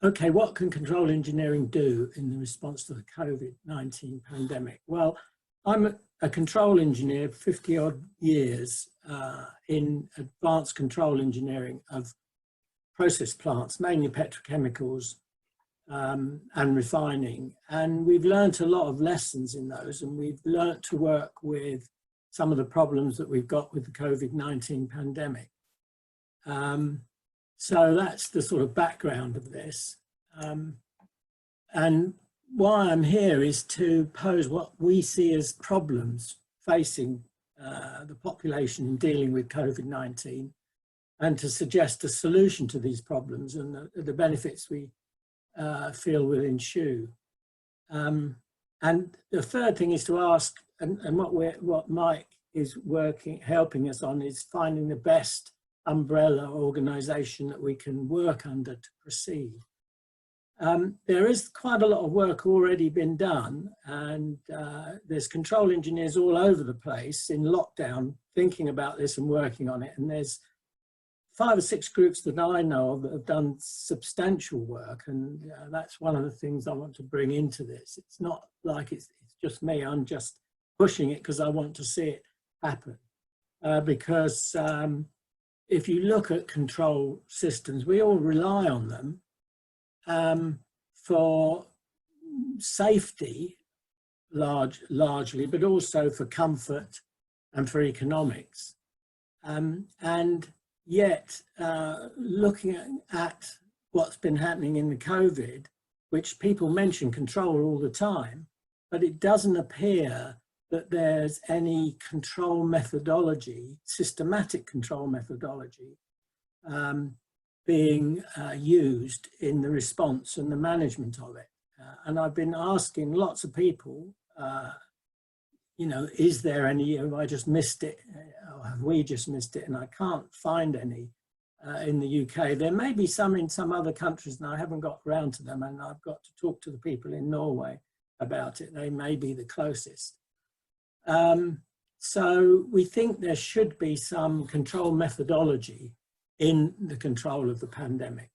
Okay, what can control engineering do in the response to the COVID-19 pandemic? Well, I'm a control engineer, 50 odd years in advanced control engineering of process plants, mainly petrochemicals and refining. And we've learned a lot of lessons in those, and we've learned to work with some of the problems that we've got with the COVID-19 pandemic. So that's the sort of background of this. And why I'm here is to pose what we see as problems facing the population in dealing with COVID-19, and to suggest a solution to these problems and the benefits we feel will ensue. And the third thing is to ask, and what Mike is helping us on, is finding the best umbrella organisation that we can work under to proceed. There is quite a lot of work already been done, and there's control engineers all over the place in lockdown thinking about this and working on it, and there's 5 or 6 groups that I know of that have done substantial work, and that's one of the things I want to bring into this. It's not like it's just me, I'm just pushing it because I want to see it happen. Because if you look at control systems, we all rely on them for safety largely, but also for comfort and for economics. And yet, looking at what's been happening in the COVID, which people mention control all the time, but it doesn't appear that there's any control methodology, systematic control methodology, being used in the response and the management of it. And I've been asking lots of people, you know, is there any, have I just missed it, or have we just missed it? And I can't find any in the UK. There may be some in some other countries, and I haven't got around to them, and I've got to talk to the people in Norway about it. They may be the closest. So we think there should be some control methodology in the control of the pandemic.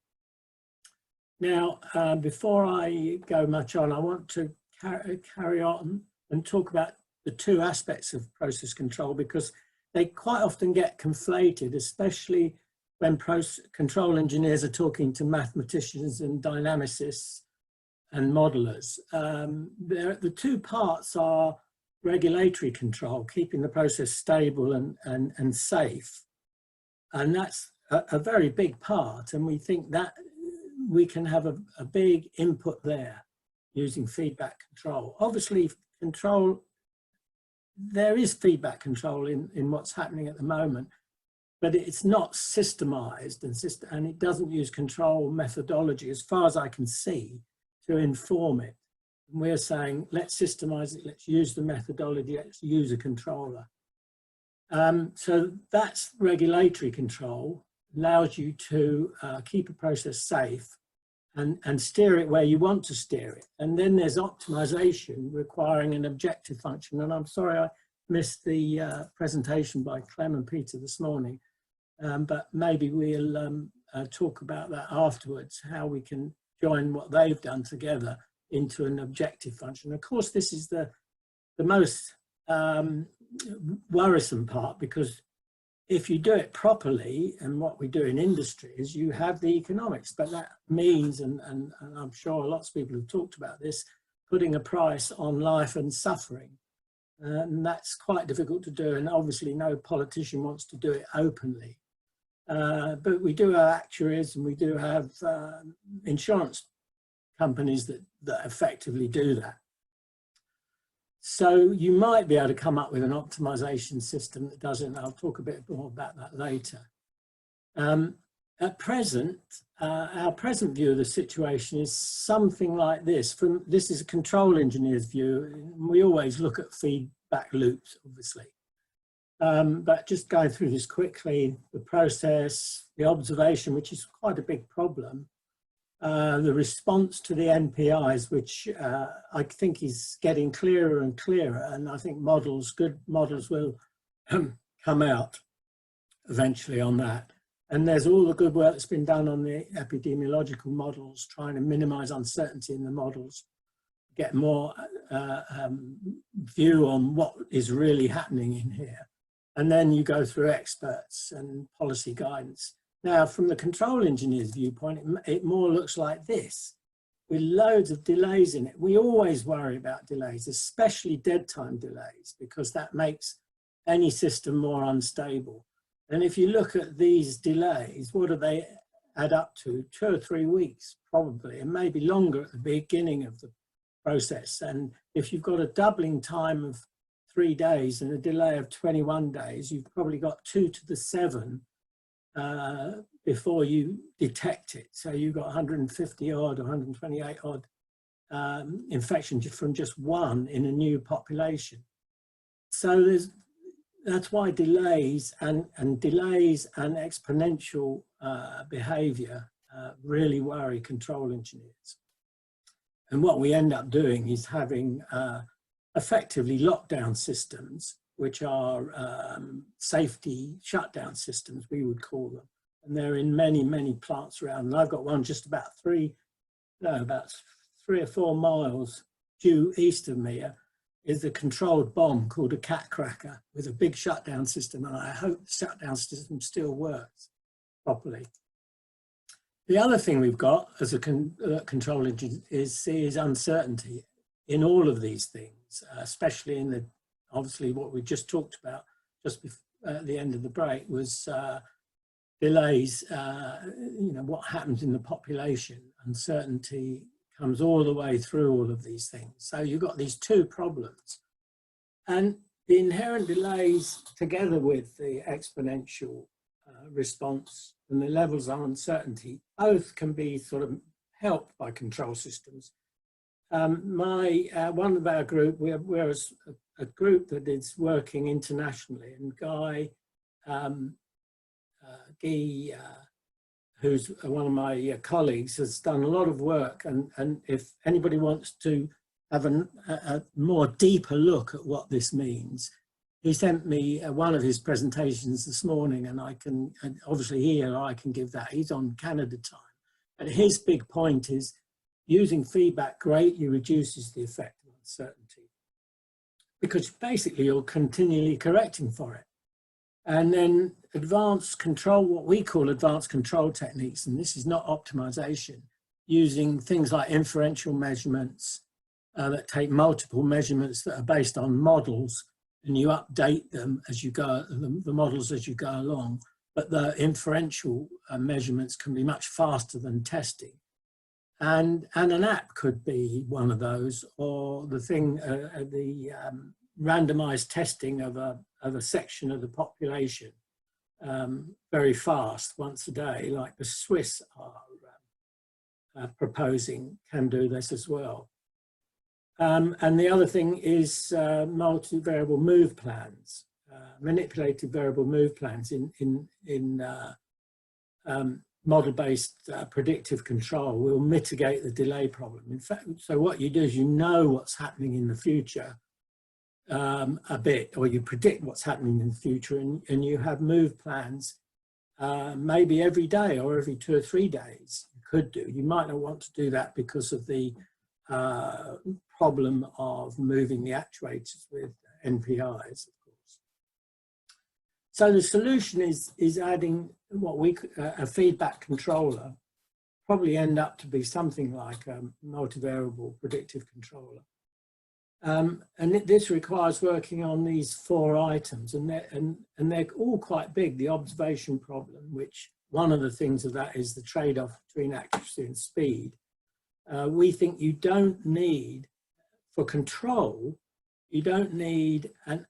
Now, before I go much on, I want to carry on and talk about the 2 aspects of process control, because they quite often get conflated, especially when control engineers are talking to mathematicians and dynamicists and modelers. The 2 parts are regulatory control, keeping the process stable and safe. And that's a very big part, and we think that we can have a big input there using feedback control. Obviously, there is feedback control in what's happening at the moment, but it's not systemized, and it doesn't use control methodology, as far as I can see, to inform it. And we're saying, let's systemize it, let's use the methodology, let's use a controller. So that's regulatory control, allows you to keep a process safe and steer it where you want to steer it. And then there's optimization, requiring an objective function. And I'm sorry I missed the presentation by Clem and Peter this morning, but maybe we'll talk about that afterwards, how we can join what they've done together into an objective function. Of course, this is the most worrisome part, because if you do it properly, and what we do in industry is you have the economics, but that means, and I'm sure lots of people have talked about this, putting a price on life and suffering. And that's quite difficult to do, and obviously no politician wants to do it openly. But we do have actuaries, and we do have insurance companies that effectively do that. So you might be able to come up with an optimization system that does it, and I'll talk a bit more about that later. At present, our present view of the situation is something like this. This is a control engineer's view. We always look at feedback loops, obviously. But just going through this quickly, the process, the observation, which is quite a big problem, the response to the NPIs, which I think is getting clearer and clearer, and I think good models will come out eventually on that. And there's all the good work that's been done on the epidemiological models, trying to minimize uncertainty in the models, get more view on what is really happening in here. And then you go through experts and policy guidance. Now, from the control engineer's viewpoint, it more looks like this, with loads of delays in it. We always worry about delays, especially dead time delays, because that makes any system more unstable. And if you look at these delays, what do they add up to? 2 or 3 weeks, probably, and maybe longer at the beginning of the process. And if you've got a doubling time of 3 days and a delay of 21 days, you've probably got 2 to the 7 before you detect it. So you've got 150 odd, 128 odd infections from just one in a new population. So that's why delays and exponential behavior really worry control engineers. And what we end up doing is having effectively lockdown systems, which are safety shutdown systems, we would call them. And they're in many, many plants around. And I've got one just about 3 or 4 miles due east of me is a controlled bomb called a cat cracker with a big shutdown system. And I hope the shutdown system still works properly. The other thing we've got as a control engine is uncertainty in all of these things, especially in the, obviously what we just talked about just before, at the end of the break was delays, what happens in the population. Uncertainty comes all the way through all of these things. So you've got these 2 problems. And the inherent delays together with the exponential response and the levels of uncertainty, both can be sort of helped by control systems. One of our group, we're a group that is working internationally, and Guy, who's one of my colleagues, has done a lot of work, and if anybody wants to have a more deeper look at what this means, he sent me one of his presentations this morning, and obviously here I can give that. He's on Canada time. And his big point is using feedback greatly reduces the effect of uncertainty, because basically you're continually correcting for it. And then advanced control, what we call advanced control techniques, and this is not optimization, using things like inferential measurements that take multiple measurements that are based on models, and you update them as you go, the models as you go along. But the inferential measurements can be much faster than testing. And an app could be one of those, or the thing, randomized testing of a section of the population very fast once a day, like the Swiss are proposing, can do this as well. And the other thing is multivariable move plans, manipulated variable move plans in model-based predictive control will mitigate the delay problem. In fact, so what you do is you know what's happening in the future a bit, or you predict what's happening in the future, and you have move plans maybe every day or every 2 or 3 days. You could do. You might not want to do that because of the problem of moving the actuators with NPIs, of course. So the solution is adding what a feedback controller, probably end up to be something like a multivariable predictive controller. And this requires working on these 4 items, and they're all quite big. The observation problem, which one of the things of that is the trade-off between accuracy and speed. We think you don't need, for control, you don't need an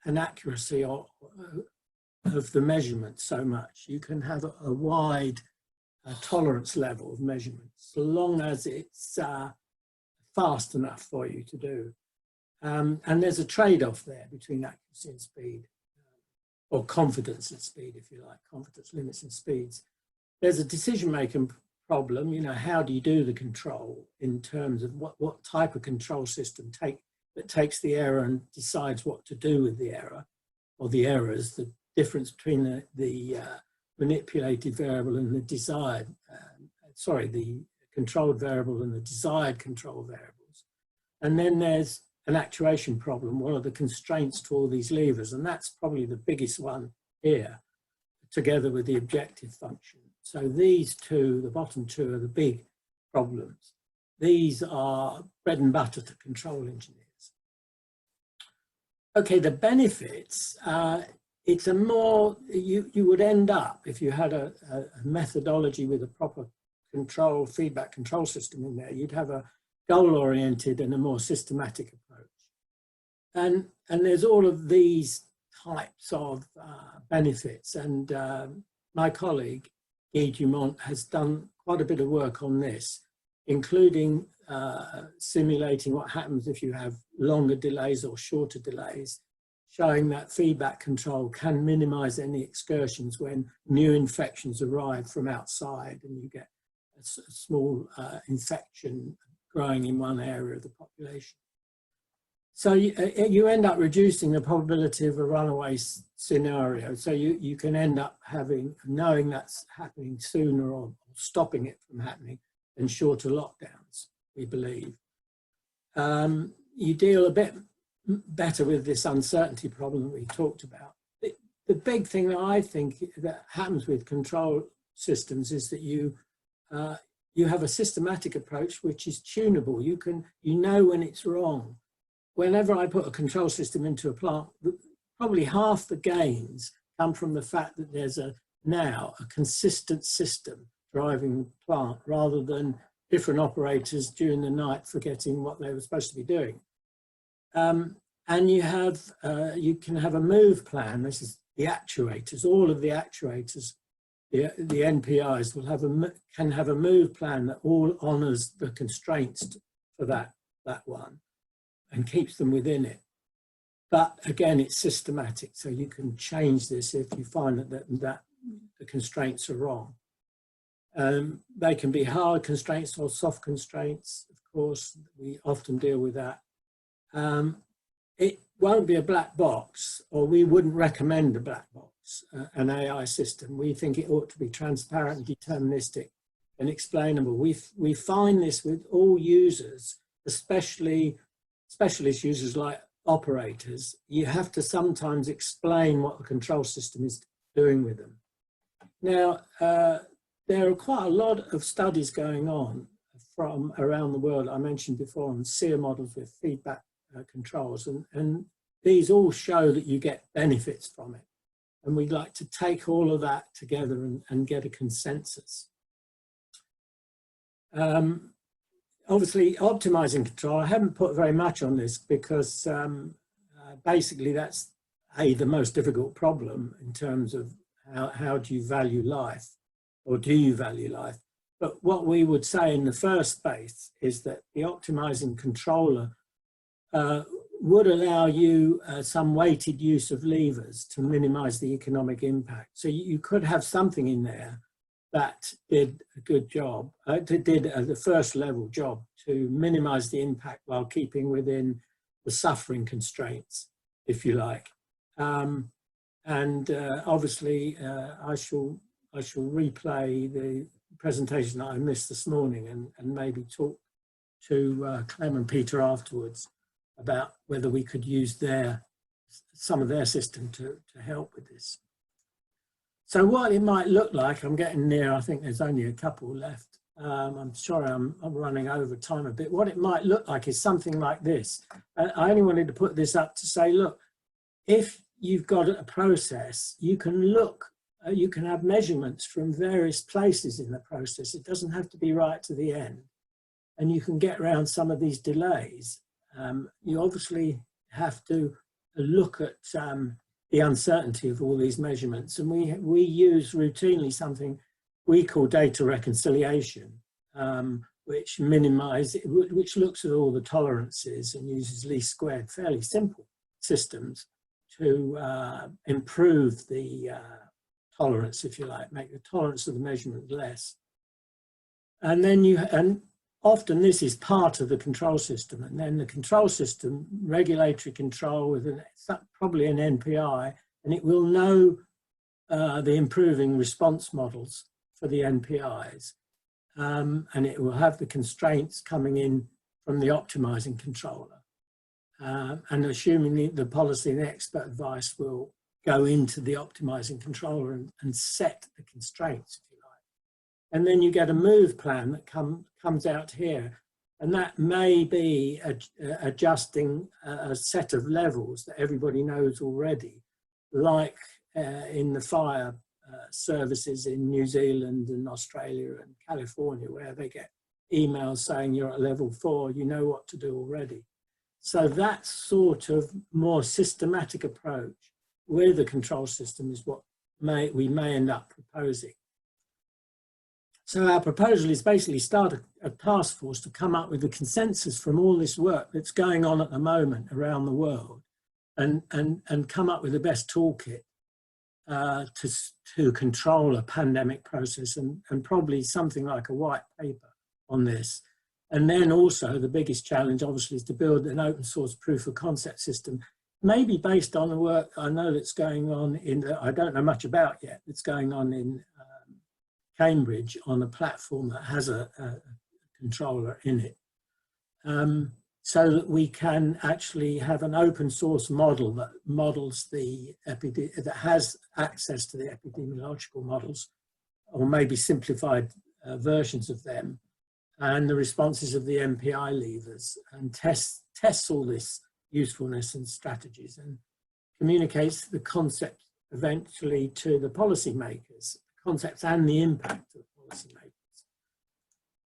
accuracy of the measurement so much. You can have a wide tolerance level of measurement, so long as it's fast enough for you to do. And there's a trade-off there between accuracy and speed, or confidence and speed, if you like, confidence limits and speeds. There's a decision-making problem, how do you do the control in terms of what type of control system that takes the error and decides what to do with the error or the errors. The difference between the manipulated variable and the desired, the controlled variable and the desired control variables. And then there's an actuation problem. What are the constraints to all these levers? And that's probably the biggest one here, together with the objective function. So these two, the bottom two, are the big problems. These are bread and butter to control engineers. Okay, the benefits, it's a more, you would end up, if you had a methodology with a proper feedback control system in there, you'd have a goal-oriented and a more systematic approach. And there's all of these types of benefits, and my colleague, Guy Dumont, has done quite a bit of work on this, including simulating what happens if you have longer delays or shorter delays, showing that feedback control can minimize any excursions when new infections arrive from outside and you get a small infection growing in one area of the population. So you end up reducing the probability of a runaway scenario. So you can end up knowing that's happening sooner or stopping it from happening than shorter lockdowns, we believe. You deal a bit better with this uncertainty problem that we talked about. The big thing that I think that happens with control systems is that you have a systematic approach which is tunable. You know when it's wrong. Whenever I put a control system into a plant, probably half the gains come from the fact that there's now a consistent system driving the plant, rather than different operators during the night forgetting what they were supposed to be doing. And you can have a move plan. This is the actuators. All of the actuators, the NPIs can have a move plan that all honours the constraints for that one and keeps them within it. But again, it's systematic, so you can change this if you find that the constraints are wrong. They can be hard constraints or soft constraints, of course. We often deal with that. It won't be a black box, or we wouldn't recommend a black box, an AI system. We think it ought to be transparent, deterministic, and explainable. We find this with all users, especially specialist users like operators. You have to sometimes explain what the control system is doing with them. Now, there are quite a lot of studies going on from around the world. I mentioned before on SEER models with feedback controls, and these all show that you get benefits from it. And we'd like to take all of that together and get a consensus. Obviously, optimizing control, I haven't put very much on this because basically that's the most difficult problem in terms of how do you value life, or do you value life? But what we would say in the first space is that the optimizing controller would allow you some weighted use of levers to minimize the economic impact. So you could have something in there that did a good job, did the first level job to minimize the impact while keeping within the suffering constraints, if you like. Obviously, I shall replay the presentation that I missed this morning and maybe talk to Clem and Peter afterwards about whether we could use some of their system to help with this. So what it might look like, I'm getting near, I think there's only a couple left. I'm sorry, I'm running over time a bit. What it might look like is something like this. I only wanted to put this up to say, look, if you've got a process, you can you can have measurements from various places in the process. It doesn't have to be right to the end. And you can get around some of these delays. You obviously have to look at the uncertainty of all these measurements. And we use routinely something we call data reconciliation, which looks at all the tolerances and uses least squared, fairly simple systems to improve the tolerance, if you like, make the tolerance of the measurement less. And then often this is part of the control system, and then the control system, regulatory control with probably an NPI, and it will know the improving response models for the NPIs, and it will have the constraints coming in from the optimizing controller. And assuming the policy and expert advice will go into the optimizing controller and set the constraints, if you like. And then you get a move plan that comes out here, and that may be adjusting a set of levels that everybody knows already, like in the fire services in New Zealand and Australia and California, where they get emails saying you're at level 4, you know what to do already. So that sort of more systematic approach with a control system is what we may end up proposing. So our proposal is basically start a task force to come up with a consensus from all this work that's going on at the moment around the world, and come up with the best toolkit to control a pandemic process, and probably something like a white paper on this. And then also the biggest challenge obviously is to build an open source proof of concept system, maybe based on the work I know that's going on I don't know much about yet, that's going on in Cambridge on a platform that has a controller in it. So that we can actually have an open source model that models that has access to the epidemiological models, or maybe simplified versions of them, and the responses of the MPI levers, and tests all this usefulness and strategies, and communicates the concept eventually to the policymakers, concepts and the impact of the policymakers.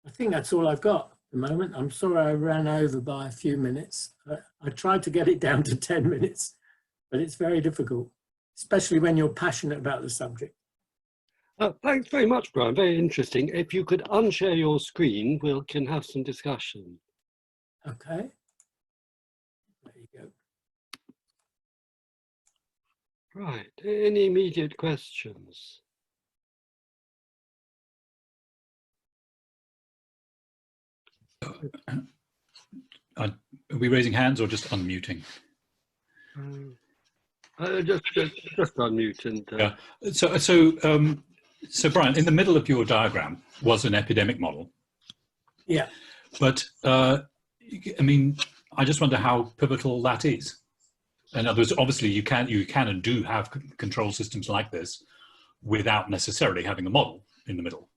I think that's all I've got at the moment. I'm sorry I ran over by a few minutes. I tried to get it down to 10 minutes, but it's very difficult, especially when you're passionate about the subject. Thanks very much, Brian. Very interesting. If you could unshare your screen, we can have some discussion. Okay. There you go. Right. Any immediate questions? Are we raising hands or just unmuting? Just unmute and. Yeah. So Brian, in the middle of your diagram was an epidemic model. Yeah. But I mean, I just wonder how pivotal that is. In other words, obviously you can and do have control systems like this without necessarily having a model in the middle.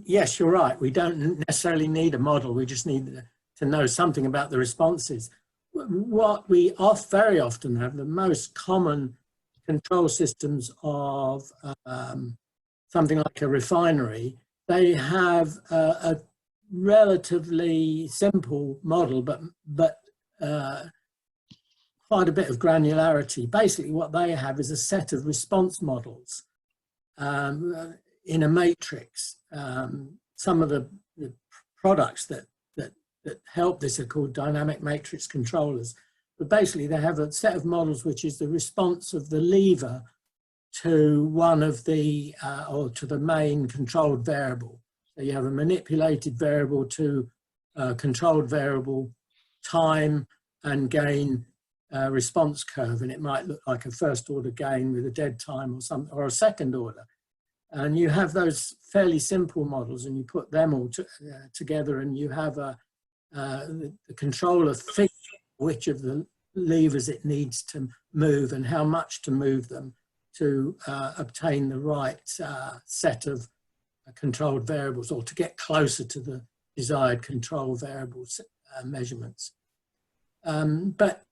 Yes, you're right. We don't necessarily need a model. We just need to know something about the responses. What we very often have, the most common control systems of something like a refinery, they have a relatively simple model, but quite a bit of granularity. Basically, what they have is a set of response models in a matrix. Some of the products that help this are called dynamic matrix controllers. But basically, they have a set of models which is the response of the lever to one of the, or to the main controlled variable. So you have a manipulated variable to a controlled variable, time and gain response curve, and it might look like a first order gain with a dead time or something, or a second order. And you have those fairly simple models, and you put them all together, and you have the controller figure which of the levers it needs to move and how much to move them to obtain the right set of controlled variables, or to get closer to the desired control variables measurements. But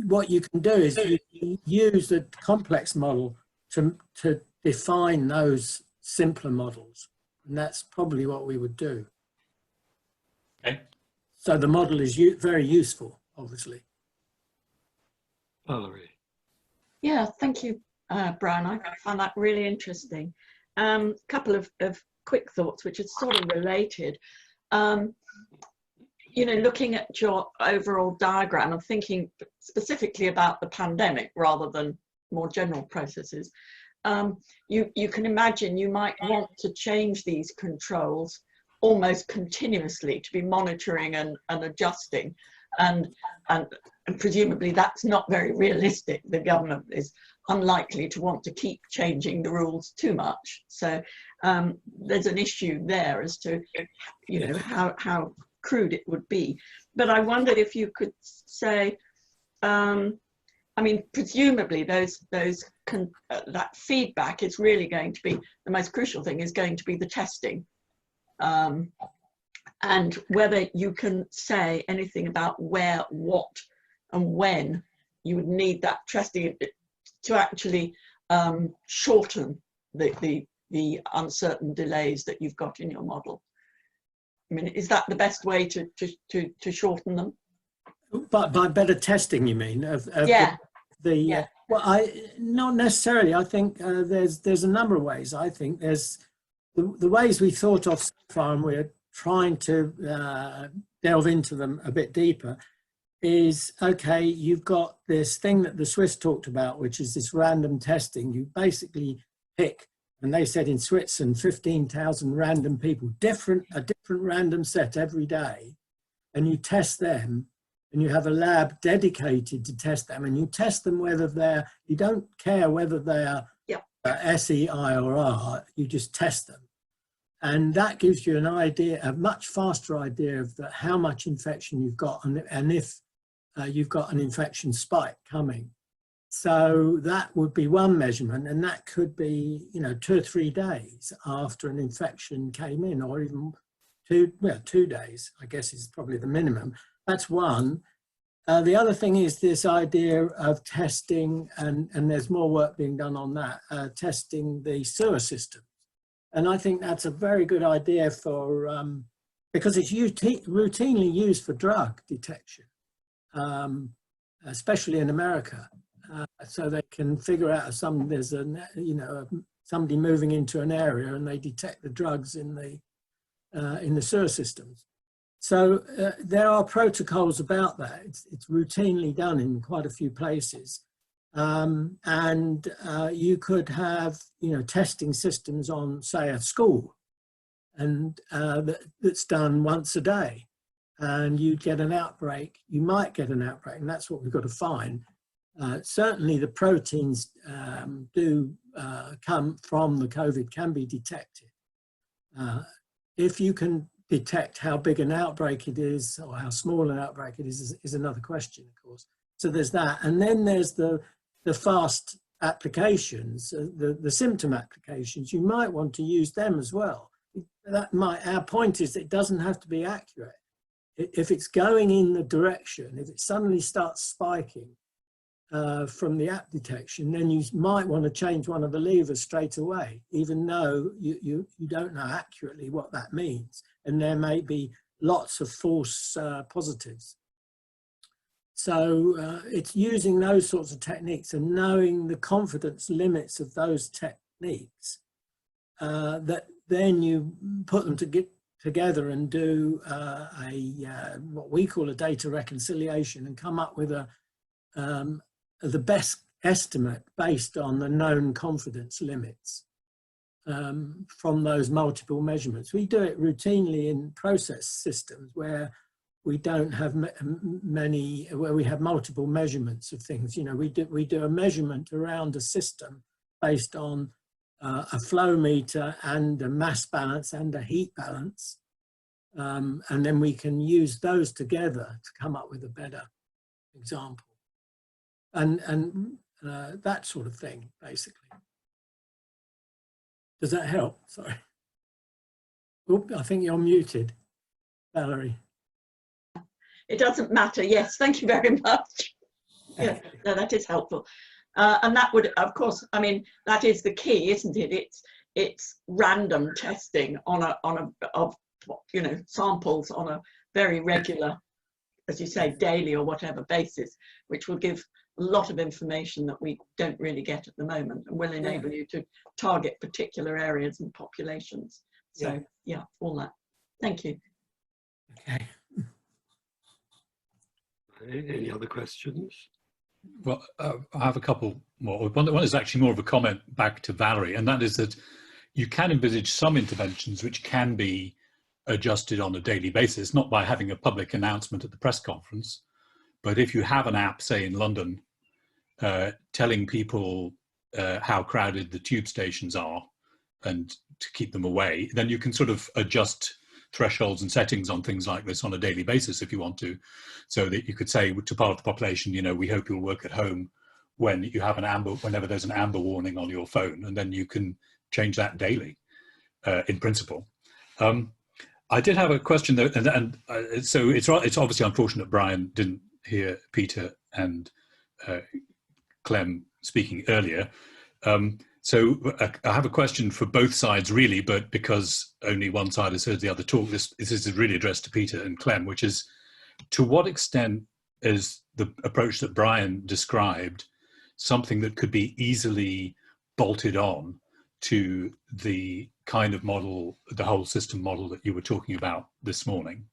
what you can do is you use the complex model to define those simpler models, and that's probably what we would do. Okay. So the model is very useful, obviously. Valerie. Yeah, thank you, Brian. I found that really interesting. Couple of quick thoughts, which are sort of related. You know, looking at your overall diagram and thinking specifically about the pandemic rather than more general processes, you can imagine you might want to change these controls almost continuously, to be monitoring and adjusting. And and presumably that's not very realistic. The government is unlikely to want to keep changing the rules too much. So there's an issue there as to, you know, how crude it would be. But I wondered if you could say, I mean, presumably that feedback is really going to be, the most crucial thing is going to be the testing. And whether you can say anything about where, what, and when you would need that testing to actually shorten the uncertain delays that you've got in your model. I mean, is that the best way to shorten them? But by better testing, you mean? Yeah. Well, not necessarily. I think there's a number of ways. I think there's the ways we thought of so far, and we're trying to delve into them a bit deeper, is, okay, you've got this thing that the Swiss talked about, which is this random testing. You basically pick, and they said in Switzerland, 15,000 random people, a different random set every day, and you test them, and you have a lab dedicated to test them, and you test them whether you don't care whether they are SEI or R, you just test them. And that gives you an idea, a much faster idea of how much infection you've got, and if you've got an infection spike coming. So that would be one measurement, and that could be, you know, 2 or 3 days after an infection came in, or even 2 days, I guess is probably the minimum. That's one. The other thing is this idea of testing, and there's more work being done on that, testing the sewer system. And I think that's a very good idea for, because it's routinely used for drug detection, especially in America. So they can figure out if there's somebody moving into an area, and they detect the drugs in the sewer systems. So there are protocols about that. It's routinely done in quite a few places. And you could have, you know, testing systems on, say, a school, and that's done once a day, and you get an outbreak. You might get an outbreak, and that's what we've got to find. Certainly the proteins do come from the COVID, can be detected. If you can detect how big an outbreak it is, or how small an outbreak it is another question, of course. So there's that, and then there's the fast applications, the symptom applications. You might want to use them as well. Our point is, it doesn't have to be accurate. If it's going in the direction, if it suddenly starts spiking from the app detection, then you might want to change one of the levers straight away, even though you don't know accurately what that means. And there may be lots of false positives. So it's using those sorts of techniques and knowing the confidence limits of those techniques that then you put them together and do what we call a data reconciliation, and come up with the best estimate based on the known confidence limits from those multiple measurements. We do it routinely in process systems where we don't have where we have multiple measurements of things. You know, we do a measurement around a system based on a flow meter and a mass balance and a heat balance. And then we can use those together to come up with a better example. And that sort of thing, basically. Does that help? Sorry. Oop, I think you're muted, Valerie. It doesn't matter. Yes, thank you very much. Yeah, no, that is helpful. And that would, of course, I mean, that is the key, isn't it? It's random testing of you know, samples on a very regular, as you say, daily or whatever basis, which will give a lot of information that we don't really get at the moment, and will enable you to target particular areas and populations. So yeah, all that. Thank you. Okay. Any other questions? Well, I have a couple more. One is actually more of a comment back to Valerie, and that is that you can envisage some interventions which can be adjusted on a daily basis, not by having a public announcement at the press conference, But if you have an app, say in London, telling people how crowded the tube stations are and to keep them away, then you can sort of adjust thresholds and settings on things like this on a daily basis if you want to, so that you could say to part of the population, you know, we hope you'll work at home when you have an amber, whenever there's an amber warning on your phone, and then you can change that daily in principle. I did have a question though, and so it's obviously unfortunate Brian didn't hear Peter and Clem speaking earlier. So I have a question for both sides really, but because only one side has heard the other talk, this is really addressed to Peter and Clem, which is, to what extent is the approach that Brian described something that could be easily bolted on to the kind of model, the whole system model that you were talking about this morning?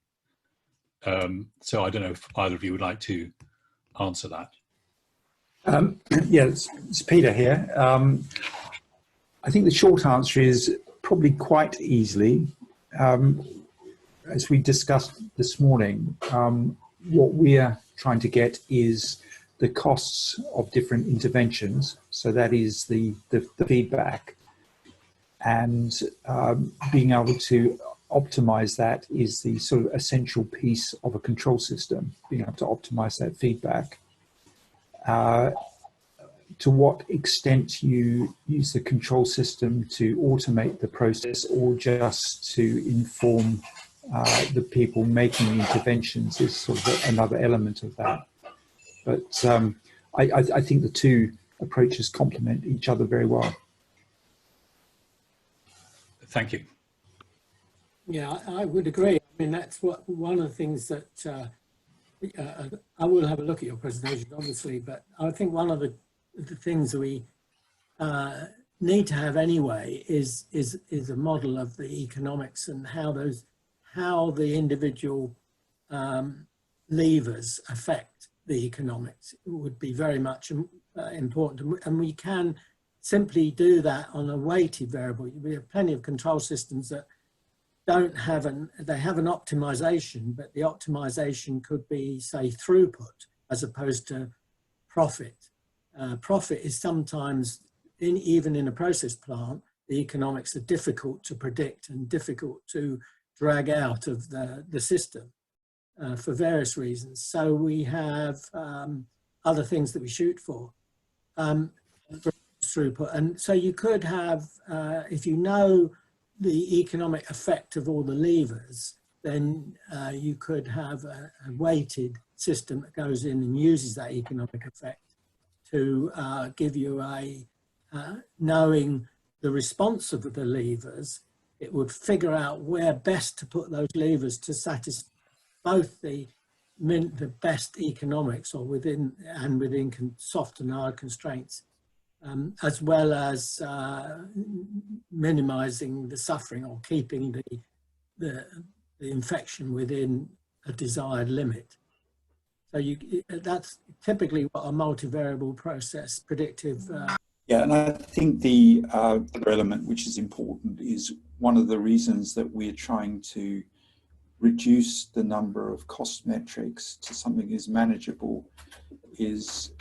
So I don't know if either of you would like to answer that. Yeah, it's Peter here. I think the short answer is probably quite easily. As we discussed this morning, what we are trying to get is the costs of different interventions. So that is the feedback. And being able to optimize that is the sort of essential piece of a control system, being able to optimize that feedback. To what extent you use the control system to automate the process or just to inform the people making the interventions is sort of another element of that. But I think the two approaches complement each other very well. Thank you. Yeah, I would agree. I mean, that's one of the things that I will have a look at your presentation, obviously, but I think one of the things that we need to have anyway is a model of the economics and how the individual levers affect the economics. It would be very much important, and we can simply do that on a weighted variable. We have plenty of control systems that don't have they have an optimization, but the optimization could be, say, throughput as opposed to profit. Profit is sometimes, even in a process plant, the economics are difficult to predict and difficult to drag out of the system for various reasons. So we have other things that we shoot for throughput. And so you could have, if you know the economic effect of all the levers, then you could have a weighted system that goes in and uses that economic effect to give you knowing the response of the levers. It would figure out where best to put those levers to satisfy both the best economics or within soft and hard constraints, as well as minimizing the suffering or keeping the infection within a desired limit. So that's typically what a multivariable process predictive. Yeah, and I think the other element which is important is one of the reasons that we're trying to reduce the number of cost metrics to something is manageable is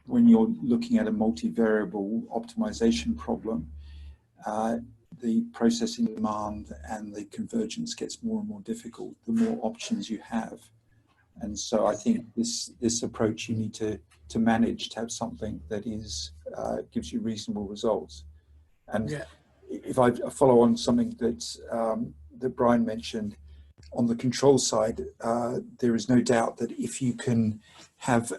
when you're looking at a multivariable optimization problem, the processing demand and the convergence gets more and more difficult the more options you have. And so I think this approach you need to manage to have something that is gives you reasonable results. And yeah, if I follow on something that Brian mentioned, on the control side, there is no doubt that if you can have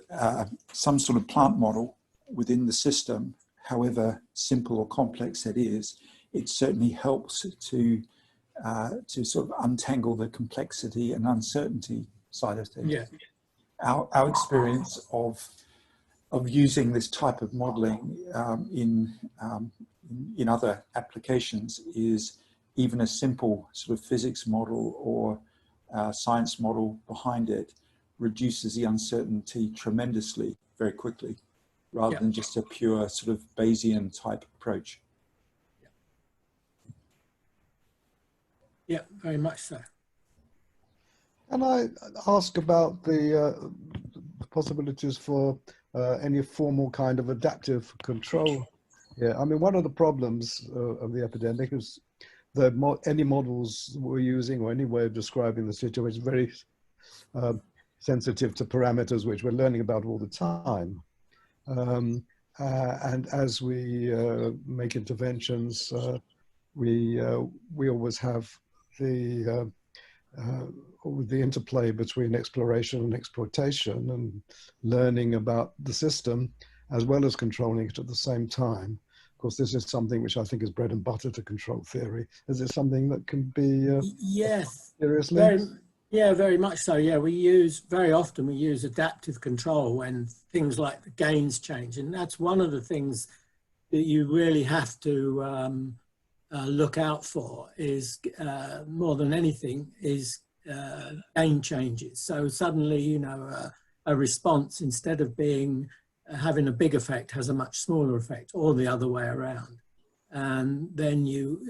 some sort of plant model within the system, however simple or complex it is, it certainly helps to sort of untangle the complexity and uncertainty side of things. Yeah. Our experience of using this type of modeling in other applications is even a simple sort of physics model or science model behind it reduces the uncertainty tremendously very quickly, rather than just a pure sort of Bayesian type approach. Yeah, very much so. Can I ask about the possibilities for any formal kind of adaptive control? Yeah, I mean, one of the problems of the epidemic is that any models we're using or any way of describing the situation is very sensitive to parameters which we're learning about all the time. And as we make interventions, we always have the interplay between exploration and exploitation and learning about the system as well as controlling it at the same time. Of course, this is something which I think is bread and butter to control theory. Is it something that can be yes, seriously? very much so. Yeah, very often we use adaptive control when things like the gains change, and that's one of the things that you really have to look out for is more than anything is gain changes. So suddenly, you know, a response, instead of having a big effect, has a much smaller effect, or the other way around. And then you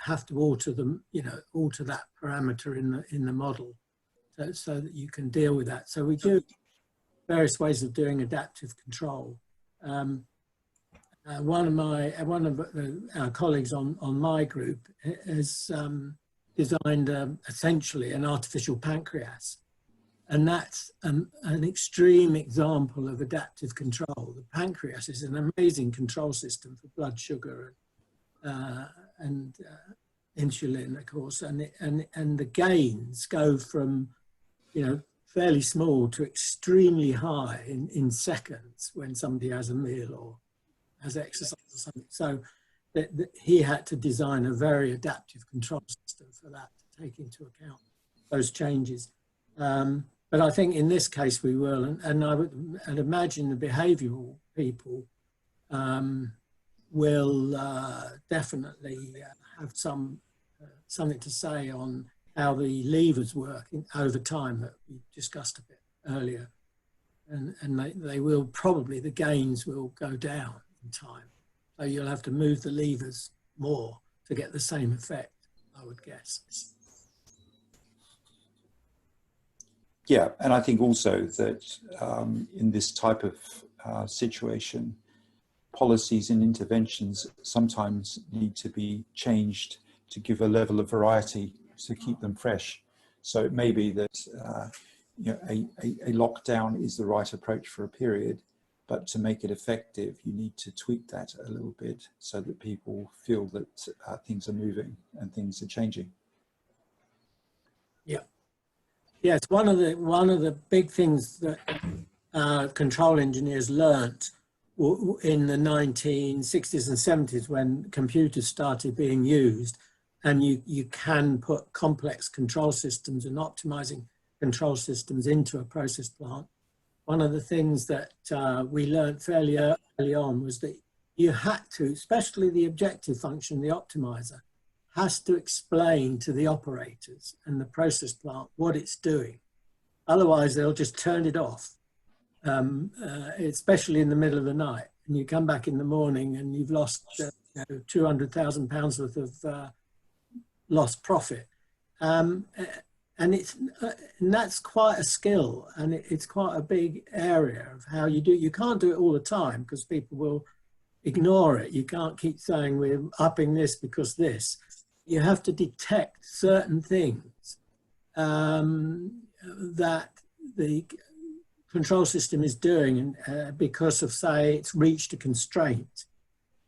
have to alter that parameter in the model so that you can deal with that. So we do various ways of doing adaptive control. One of our colleagues on my group has designed essentially an artificial pancreas, and that's an extreme example of adaptive control. The pancreas is an amazing control system for blood sugar and insulin, of course, and the gains go from, you know, fairly small to extremely high in seconds when somebody has a meal or has exercise or something. So he had to design a very adaptive control system for that, to take into account those changes. But I think in this case we will, and I'd imagine the behavioural people will definitely have something to say on how the levers work over time that we discussed a bit earlier, and they will probably, the gains will go down in time, so you'll have to move the levers more to get the same effect, I would guess. Yeah, and I think also that in this type of situation, policies and interventions sometimes need to be changed to give a level of variety to keep them fresh. So it may be that you know, a lockdown is the right approach for a period, but to make it effective, you need to tweak that a little bit so that people feel that things are moving and things are changing. Yeah. Yes, one of the big things that control engineers learnt in the 1960s and 70s, when computers started being used, and you can put complex control systems and optimizing control systems into a process plant. One of the things that we learnt fairly early on was that you had to, especially the objective function, the optimizer, has to explain to the operators and the process plant what it's doing. Otherwise, they'll just turn it off, especially in the middle of the night. And you come back in the morning and you've lost £200,000 worth of lost profit. And that's quite a skill, and it's quite a big area of how you do it. You can't do it all the time because people will ignore it. You can't keep saying we're upping this because this. You have to detect certain things that the control system is doing because of, say, it's reached a constraint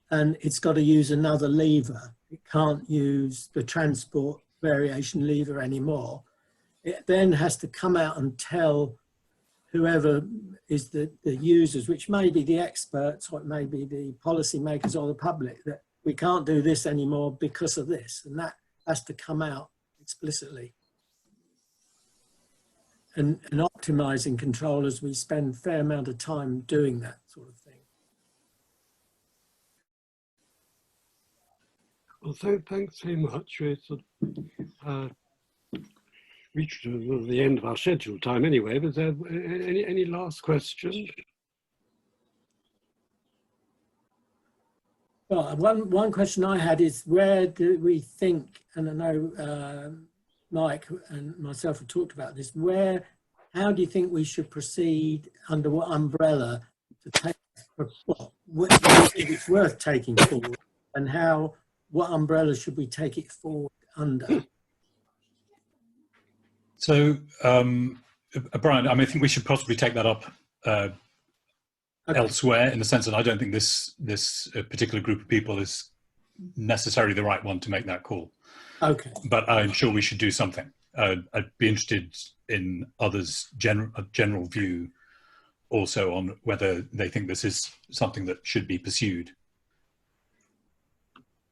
and it's got to use another lever. It can't use the transport variation lever anymore. It then has to come out and tell whoever is the users, which may be the experts, or it may be the policymakers or the public, that we can't do this anymore because of this, and that has to come out explicitly. And optimizing controllers, we spend a fair amount of time doing that sort of thing. Well, thanks very much. We sort of reached the end of our scheduled time anyway. Was there any last question? Well, one question I had is, where do we think, and I know Mike and myself have talked about this. How do you think we should proceed, under what umbrella, to take what it's worth taking forward, and what umbrella should we take it forward under? So, Brian, I think we should possibly take that up elsewhere, in the sense that I don't think this particular group of people is necessarily the right one to make that call. Okay. But I'm sure we should do something. I'd be interested in others' general view also on whether they think this is something that should be pursued.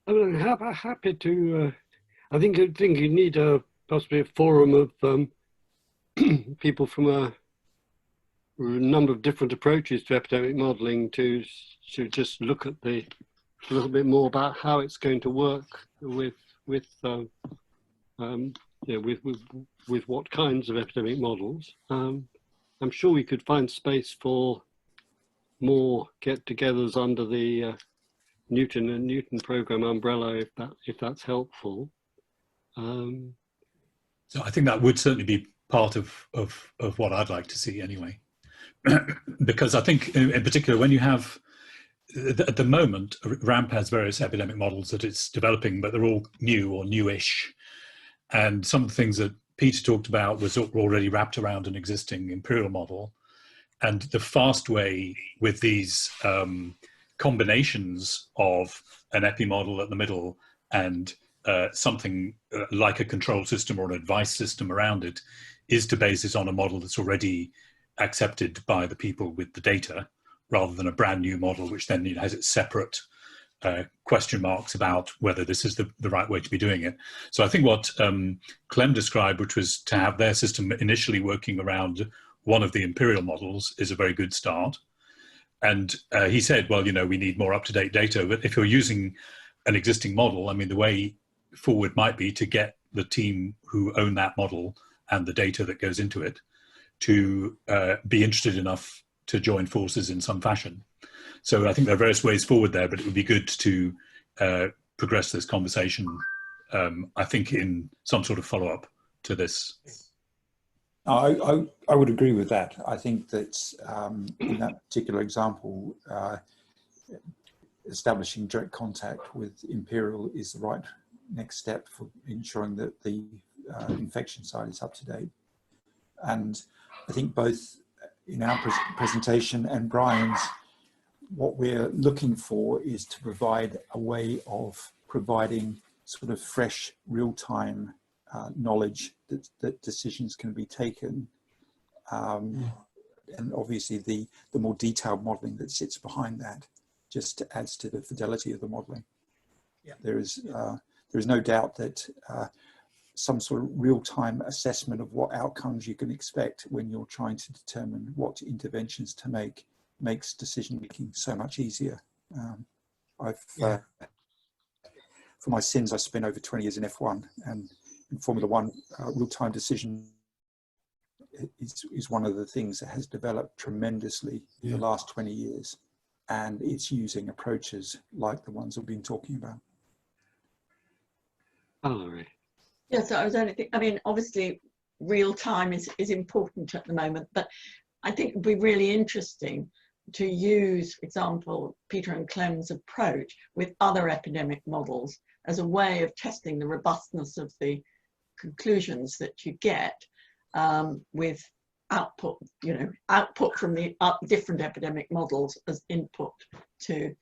I'm happy to. I think you need possibly a forum of people from a number of different approaches to epidemic modelling to just look at a little bit more about how it's going to work with what kinds of epidemic models. I'm sure we could find space for more get-togethers under the Newton program umbrella, if that's helpful. So I think that would certainly be part of what I'd like to see anyway. Because I think in particular, when you have, at the moment, RAMP has various epidemic models that it's developing, but they're all new or newish. And some of the things that Peter talked about was already wrapped around an existing imperial model. And the fast way with these combinations of an epi model at the middle and something like a control system or an advice system around it is to base it on a model that's already accepted by the people with the data, rather than a brand new model which then has its separate question marks about whether this is the right way to be doing it. So I think what Clem described, which was to have their system initially working around one of the imperial models, is a very good start. And he said, well, we need more up-to-date data, but if you're using an existing model, I mean, the way forward might be to get the team who own that model and the data that goes into it to be interested enough to join forces in some fashion. So I think there are various ways forward there, but it would be good to progress this conversation, I think, in some sort of follow-up to this. I would agree with that. I think that in that particular example, establishing direct contact with Imperial is the right next step for ensuring that the infection side is up to date. And I think both in our presentation and Brian's, what we're looking for is to provide a way of providing sort of fresh, real-time knowledge that decisions can be taken. And obviously the more detailed modelling that sits behind that just adds to the fidelity of the modelling. Yeah. There is no doubt that some sort of real-time assessment of what outcomes you can expect when you're trying to determine what interventions to make makes decision-making so much easier. For my sins, I spent over 20 years in F1, and in Formula One, real-time decision is one of the things that has developed tremendously in the last 20 years, and it's using approaches like the ones we've been talking about. Valerie. Yes, I was only thinking, I mean, obviously real time is important at the moment, but I think it would be really interesting to use, for example, Peter and Clem's approach with other epidemic models as a way of testing the robustness of the conclusions that you get with output, output from the different epidemic models as input to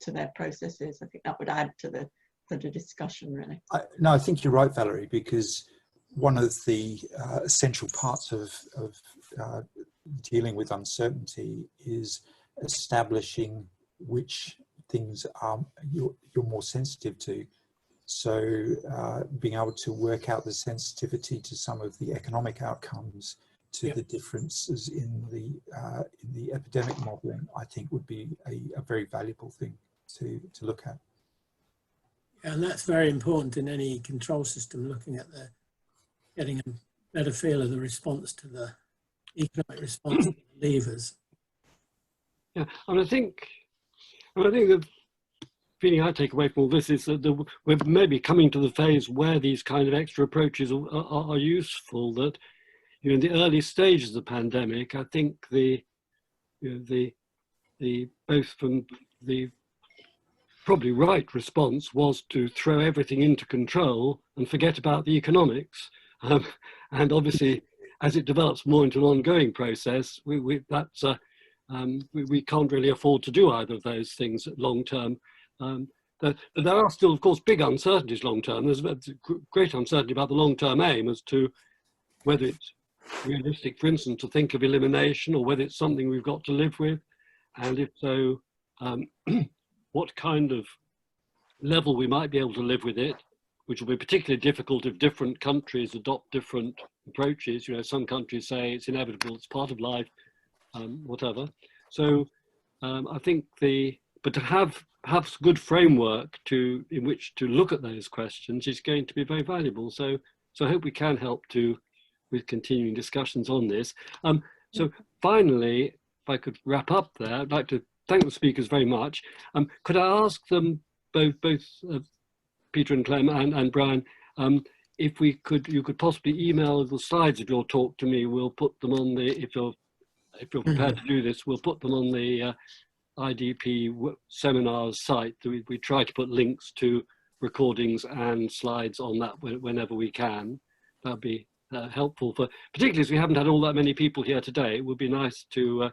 their processes. I think that would add to the discussion, really. No, I think you're right, Valerie, because one of the essential parts of dealing with uncertainty is establishing which things you're more sensitive to. So being able to work out the sensitivity to some of the economic outcomes, to the differences in the epidemic modelling, I think would be a very valuable thing to look at. And that's very important in any control system, looking at getting a better feel of the response to the economic response to the levers. Yeah, and I think that feeling I take away from all this is that we're maybe coming to the phase where these kind of extra approaches are useful. That, you know, in the early stages of the pandemic, I think the both from the probably right response was to throw everything into control and forget about the economics. And obviously, as it develops more into an ongoing process, we can't really afford to do either of those things long term. But there are still, of course, big uncertainties long term. There's great uncertainty about the long term aim as to whether it's realistic, for instance, to think of elimination, or whether it's something we've got to live with. And if so, what kind of level we might be able to live with it, which will be particularly difficult if different countries adopt different approaches. You know, some countries say it's inevitable, it's part of life, whatever. So I think but to have good framework in which to look at those questions is going to be very valuable. So I hope we can help with continuing discussions on this. So finally, if I could wrap up there, I'd like to thank the speakers very much. Could I ask them both Peter and Clem and Brian, if you could possibly email the slides of your talk to me. We'll put them on if you're prepared to do this, we'll put them on the IDP seminars site. We try to put links to recordings and slides on that whenever we can. That'd be helpful, particularly as we haven't had all that many people here today. It would be nice to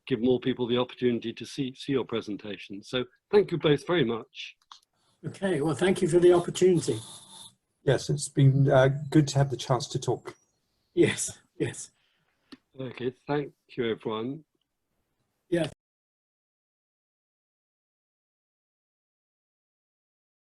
give more people the opportunity to see your presentation. So thank you both very much. Okay, well, thank you for the opportunity. Yes, it's been good to have the chance to talk. Yes, yes. Okay, thank you, everyone. Yeah.